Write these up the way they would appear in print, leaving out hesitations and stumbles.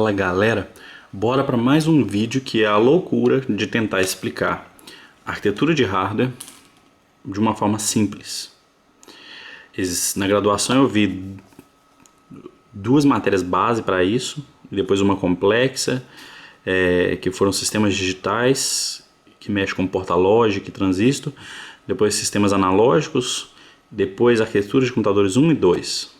Fala galera, bora para mais um vídeo que é a loucura de tentar explicar a arquitetura de hardware de uma forma simples. Na graduação eu vi duas matérias base para isso, depois uma complexa, que foram sistemas digitais, que mexe com porta-lógica e transistor, depois sistemas analógicos, depois arquitetura de computadores 1 e 2.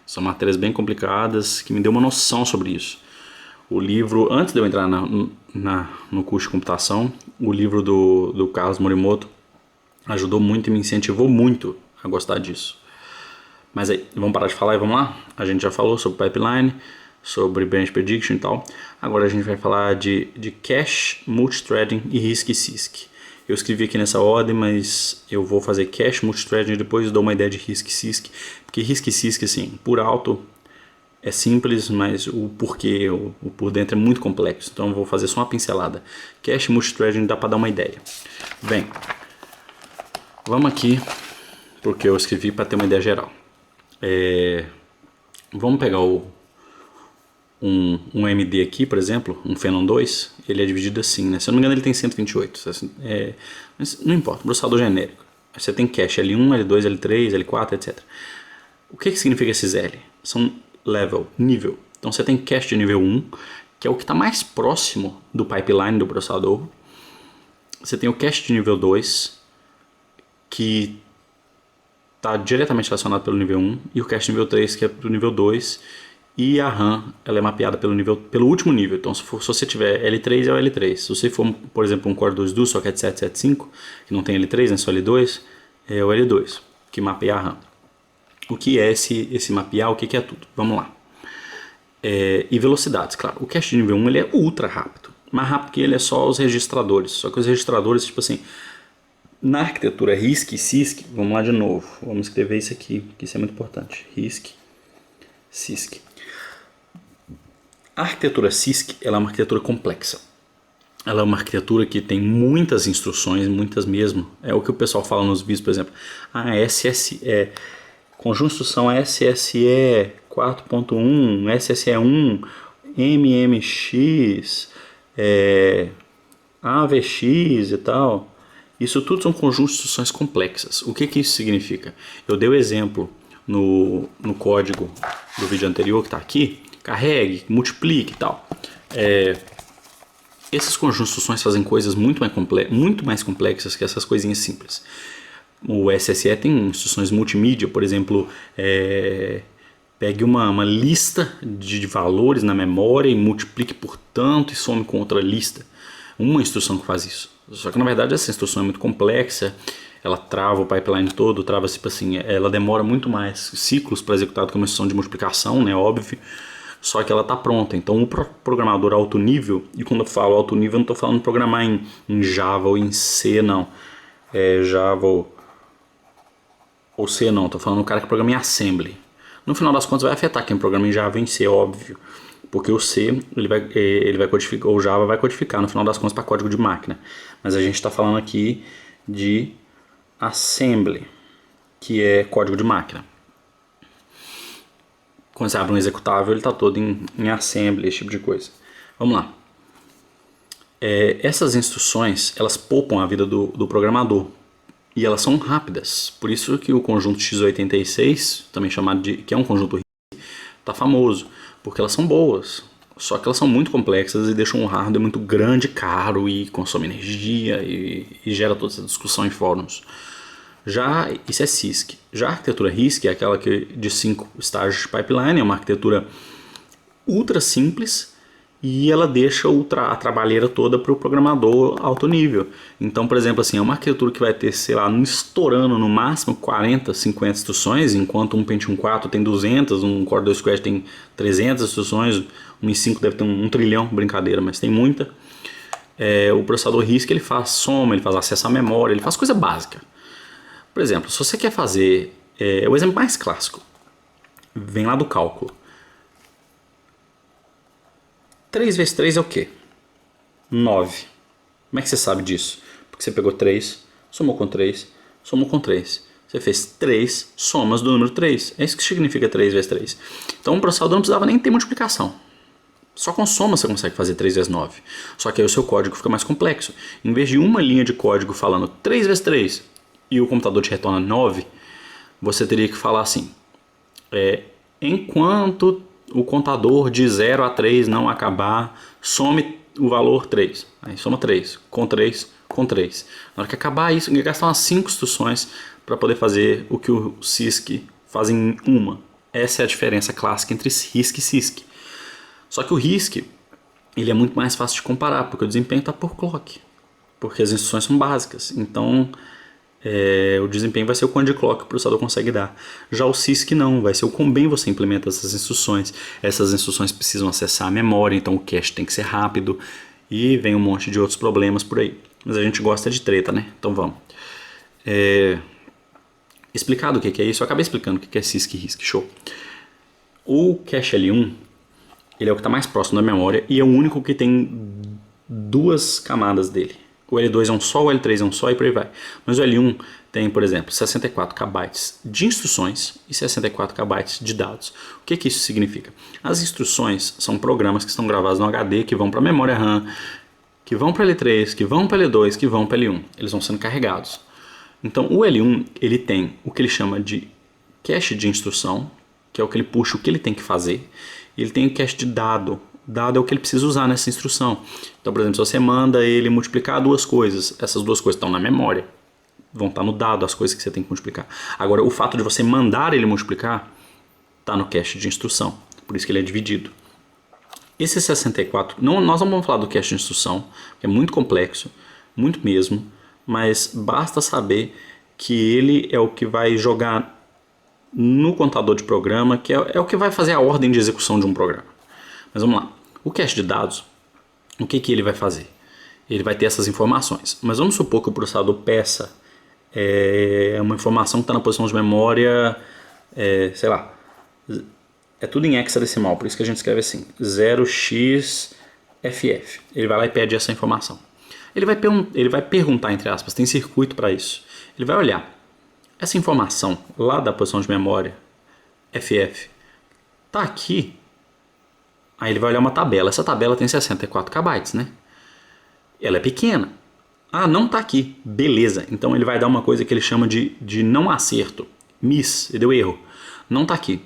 São matérias bem complicadas que me deu uma noção sobre isso. O livro, antes de eu entrar no curso de computação, o livro do Carlos Morimoto ajudou muito e me incentivou muito a gostar disso. Mas aí, vamos parar de falar e vamos lá? A gente já falou sobre pipeline, sobre branch prediction e tal. Agora a gente vai falar de cache, multithreading e RISC-CISC. Eu escrevi aqui nessa ordem, mas eu vou fazer cache, multithreading e depois dou uma ideia de RISC-CISC. Porque RISC-CISC, assim, por alto é simples, mas o porquê, o por dentro é muito complexo. Então eu vou fazer só uma pincelada. Cache, multithreading dá para dar uma ideia. Bem, vamos aqui, porque eu escrevi para ter uma ideia geral. Vamos pegar um MD aqui, por exemplo, um Phenom 2, ele é dividido assim, né? Se eu não me engano ele tem 128, mas não importa, processador genérico. Você tem cache L1, L2, L3, L4, etc. O que significa esses L? São level, nível. Então você tem cache de nível 1, que é o que está mais próximo do pipeline do processador. Você tem o cache de nível 2, que está diretamente relacionado pelo nível 1, e o cache nível 3, que é do nível 2, e a RAM ela é mapeada pelo último nível. Então se você tiver L3 é o L3. Se você for, por exemplo, um Core 2 Duo, Socket 775, que não tem L3, né, só L2, é o L2, que mapeia a RAM. O que é esse mapear? O que é tudo? Vamos lá. E velocidades, claro. O cache de nível 1 ele é ultra rápido. Mais rápido que ele é só os registradores. Só que os registradores, tipo assim, na arquitetura RISC-CISC, vamos lá de novo. Vamos escrever isso aqui, que isso é muito importante. RISC-CISC. A arquitetura CISC ela é uma arquitetura complexa. Ela é uma arquitetura que tem muitas instruções, muitas mesmo. É o que o pessoal fala nos vídeos, por exemplo. SSE, conjunto de instrução SSE 4.1, SSE1, MMX, AVX e tal. Isso tudo são conjuntos de instruções complexas. O que isso significa? Eu dei o exemplo no código do vídeo anterior que está aqui. Carregue, multiplique e tal. Esses conjuntos de instruções fazem coisas muito mais complexas que essas coisinhas simples. O SSE tem instruções multimídia, por exemplo, pegue uma lista de valores na memória e multiplique por tanto e some com outra lista. Uma instrução que faz isso. Só que na verdade essa instrução é muito complexa, ela trava o pipeline todo, tipo assim, ela demora muito mais ciclos para executar do que uma instrução de multiplicação, né, óbvio. Só que ela está pronta. Então o programador alto nível, e quando eu falo alto nível eu não estou falando programar em Java ou em C, não. Java ou C não, estou falando o cara que programa em Assembly. No final das contas vai afetar quem programa em Java e em C, óbvio. Porque o C ele vai codificar, ou o Java vai codificar no final das contas para código de máquina. Mas a gente está falando aqui de Assembly, que é código de máquina. Quando você abre um executável, ele está todo em assembly, esse tipo de coisa. Vamos lá. Essas instruções, elas poupam a vida do programador. E elas são rápidas. Por isso que o conjunto x86, também chamado que é um conjunto RISC, está famoso. Porque elas são boas. Só que elas são muito complexas e deixam um hardware muito grande, caro e consome energia e gera toda essa discussão em fóruns. Já isso é CISC. Já a arquitetura RISC é aquela de 5 estágios de pipeline, é uma arquitetura ultra simples e ela deixa a trabalheira toda para o programador alto nível. Então, por exemplo, assim, é uma arquitetura que vai ter, sei lá, estourando no máximo 40, 50 instruções, enquanto um Pentium 4 tem 200, um Core 2 Quest tem 300 instruções, um i5 deve ter 1 trilhão, brincadeira, mas tem muita. O processador RISC ele faz soma, ele faz acesso à memória, ele faz coisa básica. Por exemplo, se você quer fazer, o exemplo mais clássico, vem lá do cálculo. 3 vezes 3 é o quê? 9. Como é que você sabe disso? Porque você pegou 3, somou com 3, somou com 3. Você fez 3 somas do número 3. É isso que significa 3 vezes 3. Então o processador não precisava nem ter multiplicação. Só com soma você consegue fazer 3 vezes 9. Só que aí o seu código fica mais complexo. Em vez de uma linha de código falando 3 vezes 3 e o computador te retorna 9, você teria que falar assim: enquanto o contador de 0 a 3 não acabar, some o valor 3. Aí soma 3, com 3, com 3. Na hora que acabar isso, ele gasta umas 5 instruções para poder fazer o que o CISC faz em uma. Essa é a diferença clássica entre RISC e CISC. Só que o RISC, ele é muito mais fácil de comparar, porque o desempenho está por clock. Porque as instruções são básicas. Então, o desempenho vai ser o quanto de clock que o processador consegue dar. Já o CISC não, vai ser o quão bem você implementa essas instruções. Essas instruções precisam acessar a memória, então o cache tem que ser rápido. E vem um monte de outros problemas por aí. Mas a gente gosta de treta, né? Então vamos. Explicado o que é isso, eu acabei explicando o que é CISC e RISC, show. O cache L1, ele é o que está mais próximo da memória e é o único que tem duas camadas dele. O L2 é um só, o L3 é um só e por aí vai. Mas o L1 tem, por exemplo, 64 KB de instruções e 64 KB de dados. O que isso significa? As instruções são programas que estão gravados no HD, que vão para a memória RAM, que vão para L3, que vão para L2, que vão para L1. Eles vão sendo carregados. Então o L1 ele tem o que ele chama de cache de instrução, que é o que ele puxa o que ele tem que fazer. E ele tem o cache de dado. Dado é o que ele precisa usar nessa instrução. Então, por exemplo, se você manda ele multiplicar duas coisas, essas duas coisas estão na memória, vão estar no dado as coisas que você tem que multiplicar. Agora, o fato de você mandar ele multiplicar está no cache de instrução, por isso que ele é dividido. Esse 64, nós não vamos falar do cache de instrução, que é muito complexo, muito mesmo, mas basta saber que ele é o que vai jogar no contador de programa, que é o que vai fazer a ordem de execução de um programa. Mas vamos lá. O cache de dados, o que ele vai fazer? Ele vai ter essas informações. Mas vamos supor que o processador peça uma informação que está na posição de memória, sei lá, é tudo em hexadecimal, por isso que a gente escreve assim, 0xFF. Ele vai lá e pede essa informação. Ele vai perguntar, entre aspas, tem circuito para isso. Ele vai olhar, essa informação lá da posição de memória, FF, está aqui. Aí ele vai olhar uma tabela. Essa tabela tem 64 KB, né? Ela é pequena. Ah, não está aqui. Beleza. Então ele vai dar uma coisa que ele chama de não acerto. Miss. Ele deu erro. Não está aqui.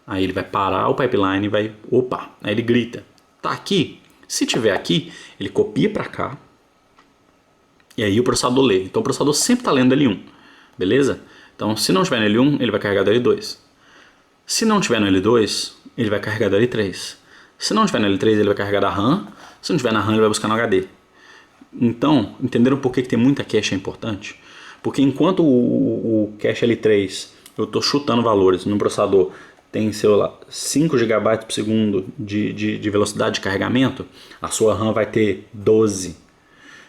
Aí ele vai parar o pipeline e vai... Opa! Aí ele grita. Está aqui? Se tiver aqui, ele copia para cá. E aí o processador lê. Então o processador sempre está lendo L1. Beleza? Então se não tiver no L1, ele vai carregar do L2. Se não tiver no L2, ele vai carregar do L3. Se não tiver no L3, ele vai carregar da RAM. Se não tiver na RAM, ele vai buscar no HD. Então, entenderam por que ter muita cache é importante? Porque enquanto o cache L3, eu estou chutando valores no processador, tem, sei lá, 5 GB por segundo de velocidade de carregamento, a sua RAM vai ter 12.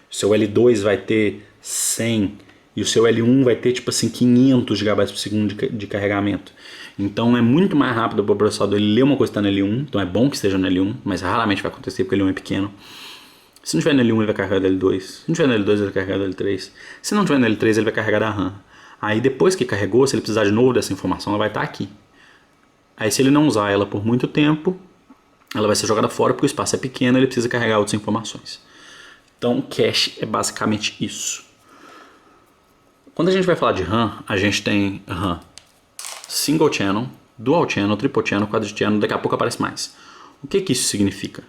O seu L2 vai ter 100. E o seu L1 vai ter, tipo assim, 500 GB por segundo de carregamento. Então é muito mais rápido para o processador ele ler uma coisa que está no L1. Então é bom que esteja no L1, mas raramente vai acontecer porque o L1 é pequeno. Se não tiver no L1, ele vai carregar do L2. Se não tiver no L2, ele vai carregar do L3. Se não tiver no L3, ele vai carregar da RAM. Aí depois que carregou, se ele precisar de novo dessa informação, ela vai estar aqui. Aí se ele não usar ela por muito tempo, ela vai ser jogada fora porque o espaço é pequeno e ele precisa carregar outras informações. Então cache é basicamente isso. Quando a gente vai falar de RAM, a gente tem RAM single channel, dual channel, triple channel, quadruple channel, daqui a pouco aparece mais. O que isso significa?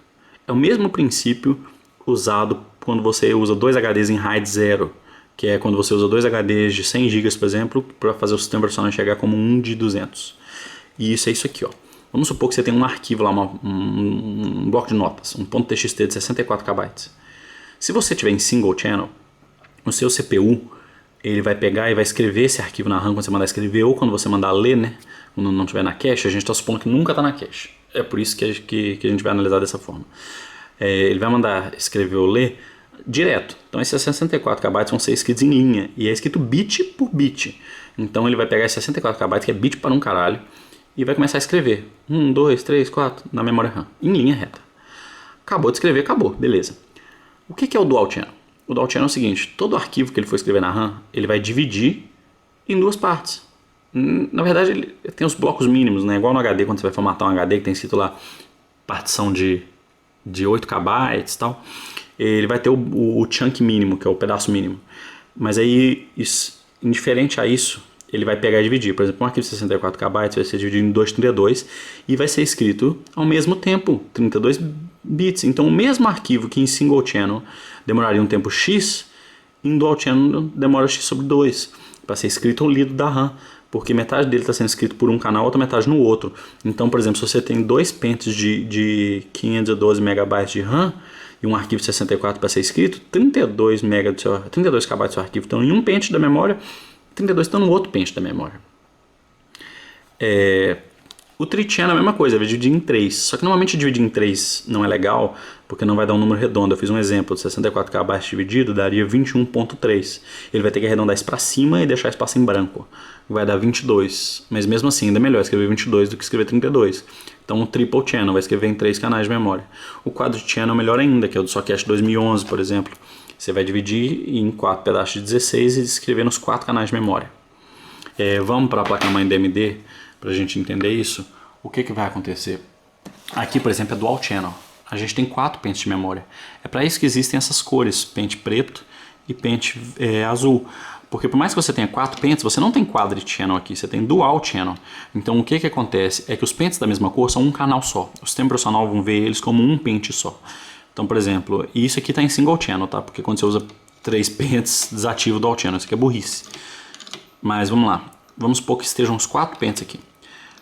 É o mesmo princípio usado quando você usa dois HDs em RAID 0, que é quando você usa dois HDs de 100 GB, por exemplo, para fazer o sistema operacional enxergar como um de 200. E isso é isso aqui, ó. Vamos supor que você tem um arquivo lá, um bloco de notas, um .txt de 64 KB. Se você tiver em single channel, o seu CPU ele vai pegar e vai escrever esse arquivo na RAM quando você mandar escrever ou quando você mandar ler, né? Quando não estiver na cache, a gente está supondo que nunca está na cache. É por isso que a gente vai analisar dessa forma. Ele vai mandar escrever ou ler direto. Então esses 64 KB vão ser escritos em linha e é escrito bit por bit. Então ele vai pegar esses 64 KB, que é bit para um caralho, e vai começar a escrever 1, 2, 3, 4 na memória RAM, em linha reta. Acabou de escrever, acabou, beleza. O que é o dual channel? O dual channel é o seguinte, todo arquivo que ele for escrever na RAM, ele vai dividir em duas partes. Na verdade, ele tem os blocos mínimos, né? Igual no HD, quando você vai formatar um HD que tem escrito lá partição de de 8 KB e tal, ele vai ter o chunk mínimo, que é o pedaço mínimo. Mas aí, indiferente a isso, ele vai pegar e dividir. Por exemplo, um arquivo de 64 KB vai ser dividido em 232 e vai ser escrito ao mesmo tempo, 32 bits. Então, o mesmo arquivo que em single channel demoraria um tempo X, em dual channel demora X sobre 2 para ser escrito ou lido da RAM, porque metade dele está sendo escrito por um canal, outra metade no outro. Então, por exemplo, se você tem dois pentes de 512 MB de RAM e um arquivo de 64 para ser escrito, 32 KB do seu arquivo estão em um pente da memória, 32 estão no outro pente da memória. O tri-channel é a mesma coisa, é dividir em 3. Só que normalmente dividir em 3 não é legal, porque não vai dar um número redondo. Eu fiz um exemplo de 64 KB dividido, daria 21.3. Ele vai ter que arredondar isso para cima e deixar espaço em branco. Vai dar 22. Mas mesmo assim, ainda é melhor escrever 22 do que escrever 32. Então o triple channel vai escrever em 3 canais de memória. O quadri-channel é melhor ainda, que é o do Socket 2011, por exemplo. Você vai dividir em 4 pedaços de 16 e escrever nos 4 canais de memória. Vamos para a placa-mãe da AMD para a gente entender isso. O que vai acontecer? Aqui, por exemplo, é Dual Channel. A gente tem 4 pentes de memória. É para isso que existem essas cores, pente preto e pente azul. Porque por mais que você tenha 4 pentes, você não tem quadri-channel aqui, você tem Dual Channel. Então o que acontece é que os pentes da mesma cor são um canal só. O sistema operacional vão ver eles como um pente só. Então, por exemplo, isso aqui está em Single Channel, tá? Porque quando você usa 3 pentes, desativa o Dual Channel. Isso aqui é burrice. Mas vamos lá. Vamos supor que estejam uns 4 pentes aqui.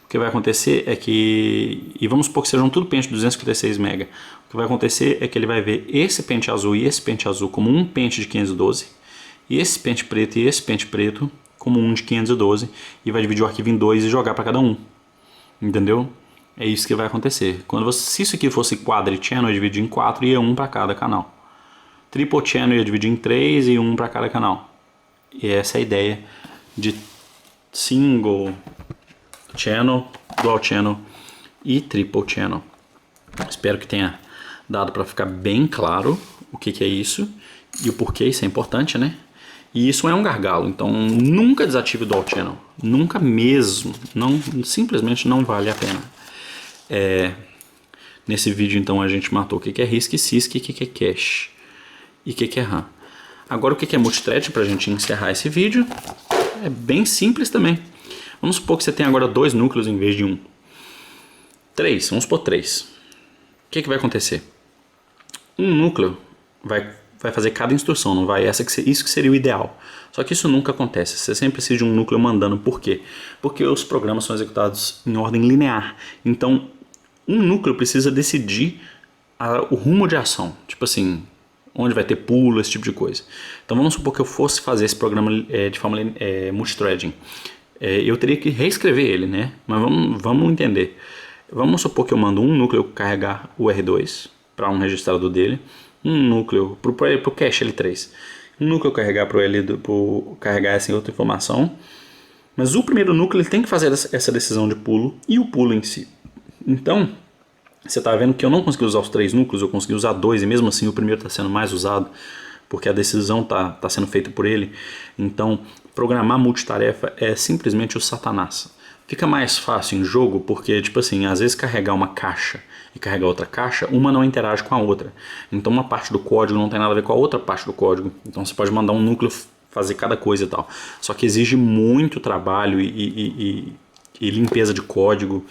O que vai acontecer é que... E vamos supor que sejam tudo pente de 256 MB. O que vai acontecer é que ele vai ver esse pente azul e esse pente azul como um pente de 512. E esse pente preto e esse pente preto como um de 512. E vai dividir o arquivo em 2 e jogar para cada um. Entendeu? É isso que vai acontecer. Se isso aqui fosse quadri-channel, eu ia dividir em 4 e ia 1 para cada canal. Triple channel ia dividir em 3 e 1 para cada canal. E essa é a ideia de single channel, dual channel e triple channel. Espero que tenha dado para ficar bem claro o que é isso e o porquê isso é importante, né? E isso é um gargalo, então nunca desative o dual channel, nunca mesmo, simplesmente não vale a pena. Nesse vídeo então a gente matou o que é RISC e CISC, o que é cache e o que é RAM. Agora o que é multithread para a gente encerrar esse vídeo? É bem simples também. Vamos supor que você tem agora 2 núcleos em vez de 1. 3, vamos supor 3. O que vai acontecer? Um núcleo vai fazer cada instrução, não vai? Isso que seria o ideal. Só que isso nunca acontece. Você sempre precisa de um núcleo mandando. Por quê? Porque os programas são executados em ordem linear. Então, um núcleo precisa decidir o rumo de ação. Tipo assim, onde vai ter pulo, esse tipo de coisa. Então vamos supor que eu fosse fazer esse programa de forma multithreading. Eu teria que reescrever ele, né? Mas vamos entender. Vamos supor que eu mando um núcleo carregar o R2 para um registrador dele, um núcleo para o cache L3, um núcleo carregar para carregar essa outra informação. Mas o primeiro núcleo ele tem que fazer essa decisão de pulo e o pulo em si. Então, você está vendo que eu não consegui usar os 3 núcleos, eu consegui usar 2 e mesmo assim o primeiro está sendo mais usado porque a decisão está sendo feita por ele. Então, programar multitarefa é simplesmente o satanás. Fica mais fácil em jogo porque, tipo assim, às vezes carregar uma caixa e carregar outra caixa, uma não interage com a outra. Então uma parte do código não tem nada a ver com a outra parte do código. Então você pode mandar um núcleo fazer cada coisa e tal. Só que exige muito trabalho e limpeza de código.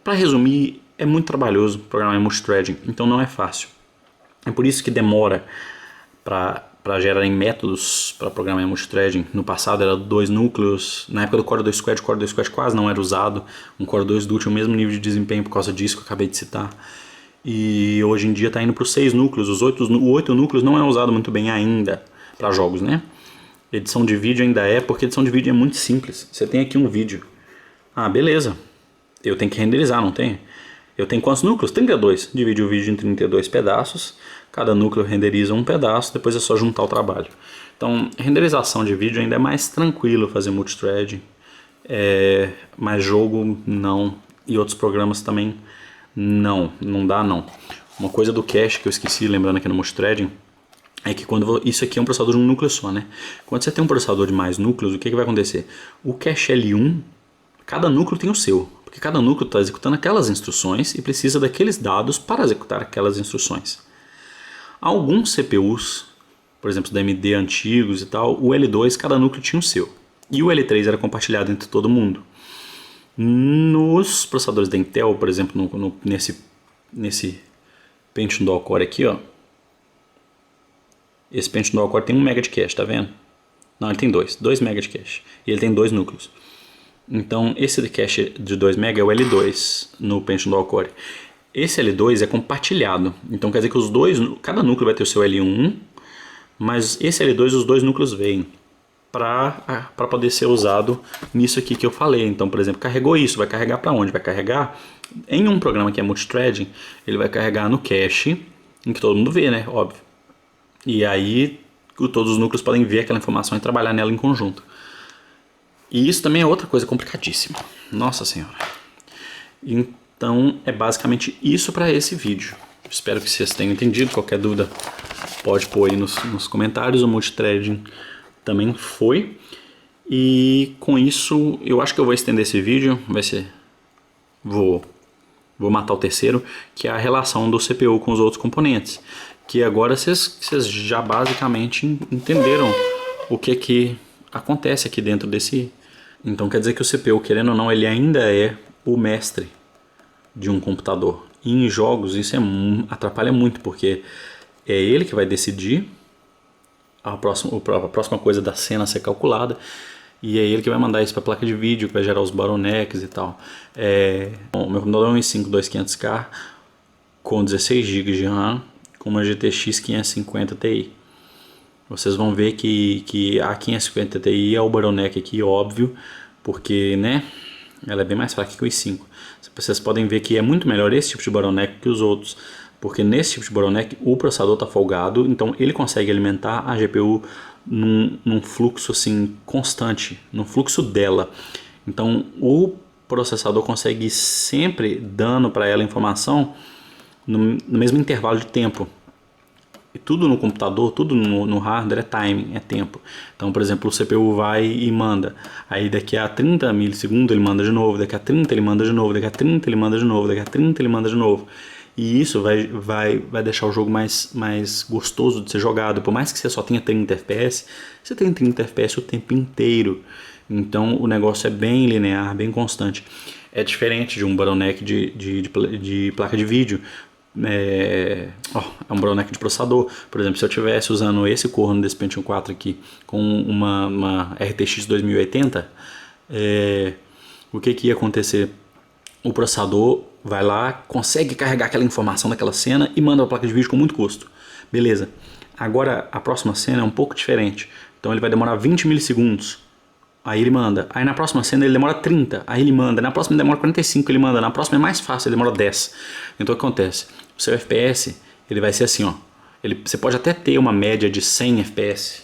Para resumir, é muito trabalhoso programar em multithreading, então não é fácil. É por isso que demora para gerarem métodos para programar em multithreading. No passado era 2 núcleos, na época do Core 2 Squad, o Core 2 Squad quase não era usado. Um Core 2 Duo tinha o mesmo nível de desempenho por causa disso que eu acabei de citar. E hoje em dia está indo para os 6 núcleos. Os 8 núcleos não é usado muito bem ainda para jogos, né? Edição de vídeo ainda porque edição de vídeo é muito simples. Você tem aqui um vídeo. Ah, beleza. Eu tenho que renderizar, não tem? Eu tenho quantos núcleos? 32. Divide o vídeo em 32 pedaços. Cada núcleo renderiza um pedaço, depois é só juntar o trabalho. Então, renderização de vídeo ainda é mais tranquilo fazer multithread. Mas jogo não. E outros programas também não dá não. Uma coisa do cache que eu esqueci, lembrando aqui no multithreading, é que isso aqui é um processador de um núcleo só, né? Quando você tem um processador de mais núcleos, o que vai acontecer? O cache L1 Cada núcleo tem o seu, porque cada núcleo está executando aquelas instruções e precisa daqueles dados para executar aquelas instruções. Alguns CPUs, por exemplo, da AMD antigos e tal, o L2 cada núcleo tinha o seu. E o L3 era compartilhado entre todo mundo. Nos processadores da Intel, por exemplo, nesse Pentium Dual Core aqui, ó. Esse Pentium Dual Core tem 1 MB de cache, tá vendo? Não, ele tem 2 MB de cache. E ele tem 2 núcleos. Então, esse cache de 2 MB é o L2 no Pentium Dual Core. Esse L2 é compartilhado. Então, quer dizer que cada núcleo vai ter o seu L1, mas esse L2 os 2 núcleos vêm para poder ser usado nisso aqui que eu falei. Então, por exemplo, carregou isso, vai carregar para onde? Vai carregar em um programa que é multithreading, ele vai carregar no cache, em que todo mundo vê, né? Óbvio. E aí, todos os núcleos podem ver aquela informação e trabalhar nela em conjunto. E isso também é outra coisa complicadíssima. Nossa Senhora. Então, é basicamente isso para esse vídeo. Espero que vocês tenham entendido. Qualquer dúvida pode pôr aí nos comentários. O multithreading também foi. E com isso, eu acho que eu vou estender esse vídeo. Vou matar o terceiro, que é a relação do CPU com os outros componentes. Que agora vocês já basicamente entenderam o que acontece aqui dentro desse. Então quer dizer que o CPU, querendo ou não, ele ainda é o mestre de um computador. E em jogos isso atrapalha muito, porque é ele que vai decidir a próxima coisa da cena a ser calculada. E é ele que vai mandar isso para a placa de vídeo, que vai gerar os bottlenecks e tal. Bom, meu computador é um i5-2500K com 16 GB de RAM, com uma GTX 550 Ti. Vocês vão ver que a 550 Ti é o bottleneck aqui, óbvio, porque, né, ela é bem mais fraca que o i5. Vocês podem ver que é muito melhor esse tipo de bottleneck que os outros, porque nesse tipo de bottleneck o processador está folgado, então ele consegue alimentar a GPU num fluxo assim constante, no fluxo dela. Então o processador consegue ir sempre dando para ela informação no mesmo intervalo de tempo. E tudo no computador, tudo no hardware é timing, é tempo. Então, por exemplo, o CPU vai e manda. Aí daqui a 30 milissegundos ele manda de novo, daqui a 30 ele manda de novo, daqui a 30 ele manda de novo, daqui a 30 ele manda de novo. E isso vai deixar o jogo mais gostoso de ser jogado. Por mais que você só tenha 30 FPS, você tem 30 FPS o tempo inteiro. Então o negócio é bem linear, bem constante. É diferente de um bottleneck de placa de vídeo. É um bottleneck de processador. Por exemplo, se eu estivesse usando esse corno desse Pentium 4 aqui com uma RTX 2080, o que ia acontecer? O processador vai lá, consegue carregar aquela informação daquela cena e manda para a placa de vídeo com muito custo. Beleza. Agora a próxima cena é um pouco diferente. Então ele vai demorar 20 milissegundos. Aí ele manda. Aí na próxima cena ele demora 30. Aí ele manda. Na próxima ele demora 45. Ele manda. Na próxima é mais fácil. Ele demora 10. Então o que acontece? O seu FPS ele vai ser assim, ó. Você pode até ter uma média de 100 FPS.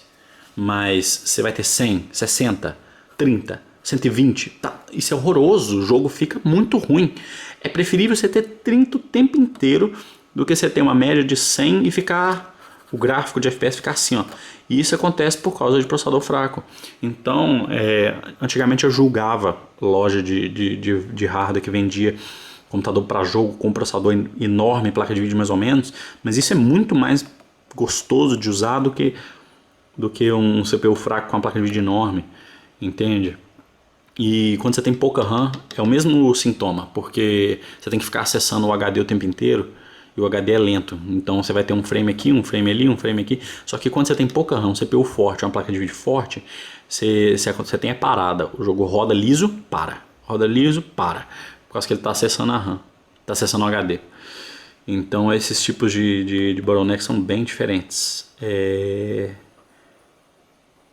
Mas você vai ter 100, 60, 30, 120. Tá, isso é horroroso. O jogo fica muito ruim. É preferível você ter 30 o tempo inteiro do que você ter uma média de 100 e ficar... o gráfico de FPS ficar assim, ó. E isso acontece por causa de processador fraco. Então, antigamente eu julgava loja de hardware que vendia computador para jogo com processador enorme, placa de vídeo mais ou menos, mas isso é muito mais gostoso de usar do que um CPU fraco com uma placa de vídeo enorme, entende? E quando você tem pouca RAM, é o mesmo sintoma, porque você tem que ficar acessando o HD o tempo inteiro, e o HD é lento, então você vai ter um frame aqui, um frame ali, um frame aqui. Só que quando você tem pouca RAM, um CPU forte, uma placa de vídeo forte, você tem a parada. O jogo roda liso, para. Roda liso, para. Por causa que ele está acessando a RAM, está acessando o HD. Então esses tipos de bottlenecks são bem diferentes.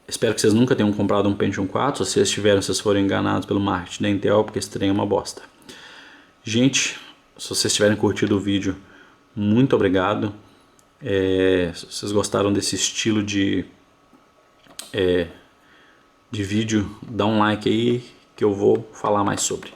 Espero que vocês nunca tenham comprado um Pentium 4. Se vocês tiveram, vocês foram enganados pelo marketing da Intel, porque esse trem é uma bosta. Gente, se vocês tiverem curtido o vídeo, muito obrigado. Se vocês gostaram desse estilo de vídeo, dá um like aí que eu vou falar mais sobre.